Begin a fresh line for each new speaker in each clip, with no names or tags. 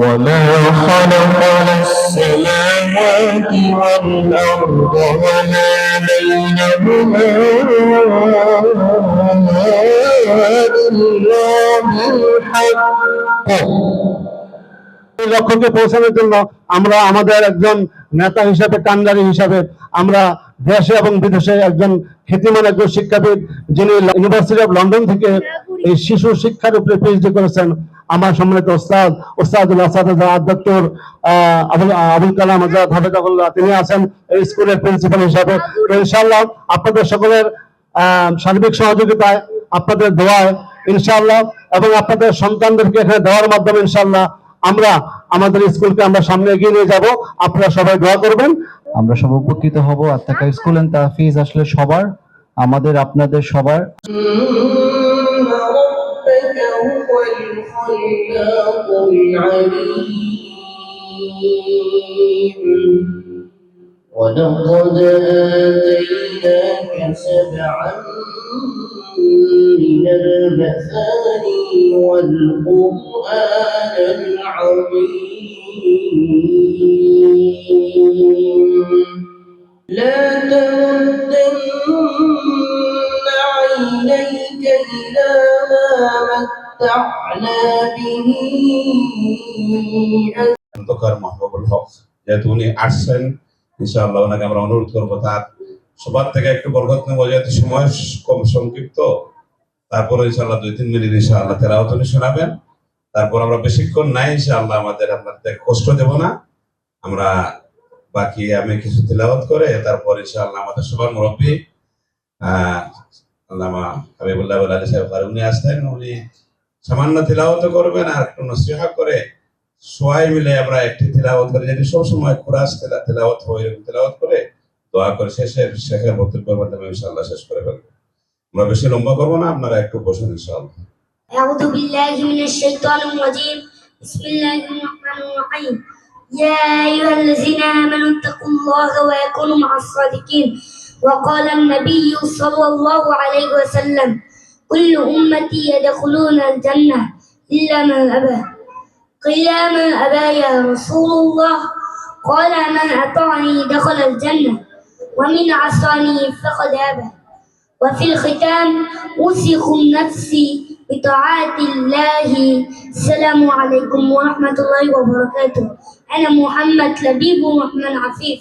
وما خلقنا السماوات والأرض وما بينهما إلا بالحق।
লক্ষ্যকে পৌঁছানোর জন্য আমরা আমাদের একজন নেতা হিসাবে, কান্ডারি হিসাবে, আমরা দেশে এবং বিদেশে একজন খ্যাতিমান একজন শিক্ষাবিদ, যিনি ইউনিভার্সিটি অফ লন্ডন থেকে এই শিশু শিক্ষার উপরে পিএইচডি করেছেন, আমার সম্মানিত ওস্তাদুল আসাদ ডক্টর আবুল কালাম আজাদ হাফেজাহুল্লাহ, তিনি আছেন এই স্কুলের প্রিন্সিপাল হিসাবে। তো ইনশাআল্লাহ আপনাদের সকলের সার্বিক সহযোগিতায়, আপনাদের দোয়ায় ইনশাআল্লাহ, এবং আপনাদের সন্তানদেরকে এখানে দেওয়ার মাধ্যমে ইনশাআল্লাহ আমরা আমাদের স্কুলকে আমরা সামনে এগিয়ে নিয়ে যাব। আপনারা সবাই দোয়া করবেন,
আমরা সব উপকৃত হব। আত্মাকা স্কুল এন্ড তাহফিজ আসলে সবার, আমাদের আপনাদের সবার।
ولقد آتيناك سبعا من المثاني والقرآن العظيم لا تمدن عينيك إلى ما متعنا به
অন্তকার মাহবুবুল হক, যেহেতু উনি আসছেন, ইনশাআল্লাহ ওনাকে আমরা অনুরোধ করবো তার সবার থেকে একটু বরকত নেবো, যেহেতু সময় কম সংক্ষিপ্ত। তারপরে ইনশাআল্লাহ 2-3 মিনিট ইনশাআল্লাহ তেলাওয়াত উনি শোনাবেন। তারপর আমরা বেশিক্ষণ নাই ইনশাআল্লাহ, আপনাদের কষ্ট দেব না, আমরা বাকি আমি কিছু তেলাওয়াত করে তারপর ইনশাআল্লাহ আমাদের সবার মুরব্বী আল্লামা হাবিবুল্লাহ আলী সাহেব উনি আসতেন, উনি সামান্য তেলাওয়াত করবেন আর একটু নসিহত করে সবাই মিলে আমরা একটি তেলাওয়াত করে, যেটি সবসময় কুরআন তেলাওয়াত হয়, এরকম তেলাওয়াত করে দোয়া করে শেষের বক্তব্যের মাধ্যমে ইনশাআল্লাহ শেষ করে ফেলবো। আমরা বেশি লম্বা করবো না, আপনারা একটু বসুন ইনশাআল্লাহ।
أعوذ بالله من الشيطان الرجيم بسم الله الرحمن الرحيم يا أيها الذين آمنوا اتقوا الله وكونوا مع الصادقين وقال النبي صلى الله عليه وسلم كل أمتي يدخلون الجنة إلا من أبى قيل من أبى يا رسول الله قال من أطاعني دخل الجنة ومن عصاني فقد أبى وفي الختام أوصيكم نفسي بطاعة الله. السلام عليكم ورحمة الله وبركاته. أنا محمد لبيب الرحمن عفيف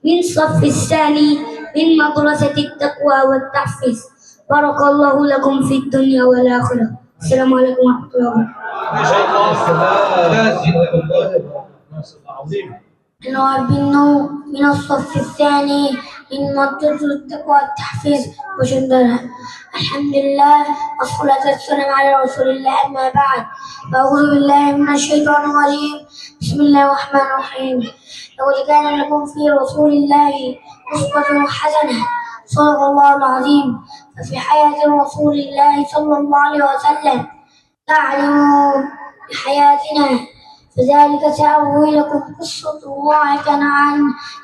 من صف الثاني من مدرسة التقوى والتحفيظ. بارك الله لكم في الدنيا والآخرة. السلام عليكم ورحمة الله وبركاته. أنا من الصف الثاني من مدرسة التقوى والتحفيظ وشندرها. الحمد لله والصلاة والسلام على رسول الله، أما بعد، فأعوذ بالله من الشيطان الرجيم بسم الله الرحمن الرحيم. لقد كان لكم في رسول الله أسوة حسنة صدق الله العظيم. ففي حياة رسول الله صلى الله عليه وسلم تعلموا بحياتنا، فذلك سأروي لكم قصة الله كنعان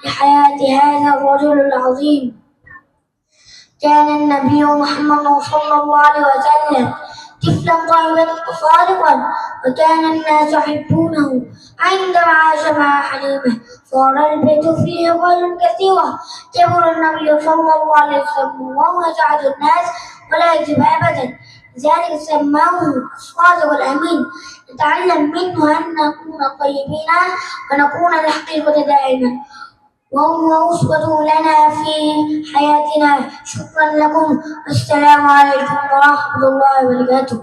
لحياة هذا الرجل العظيم. كان النبي محمد صلى الله عليه وسلم طفلا طيبا صادقا، وكان الناس يحبونه. عندما عاش مع حليمه صار البيت فيه خير كثيرا. كبر النبي صلى الله عليه وسلم وهو يسعد الناس ولا يكذب ابدا، لذلك سماه الصادق الامين. نتعلم منه ان نكون طيبين ونكون الحقيقه دائما، وهو أسوة لنا في حياتنا. شكرا لكم والسلام عليكم ورحمة الله وبركاته.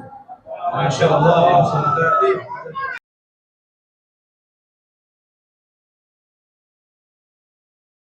ما شاء الله.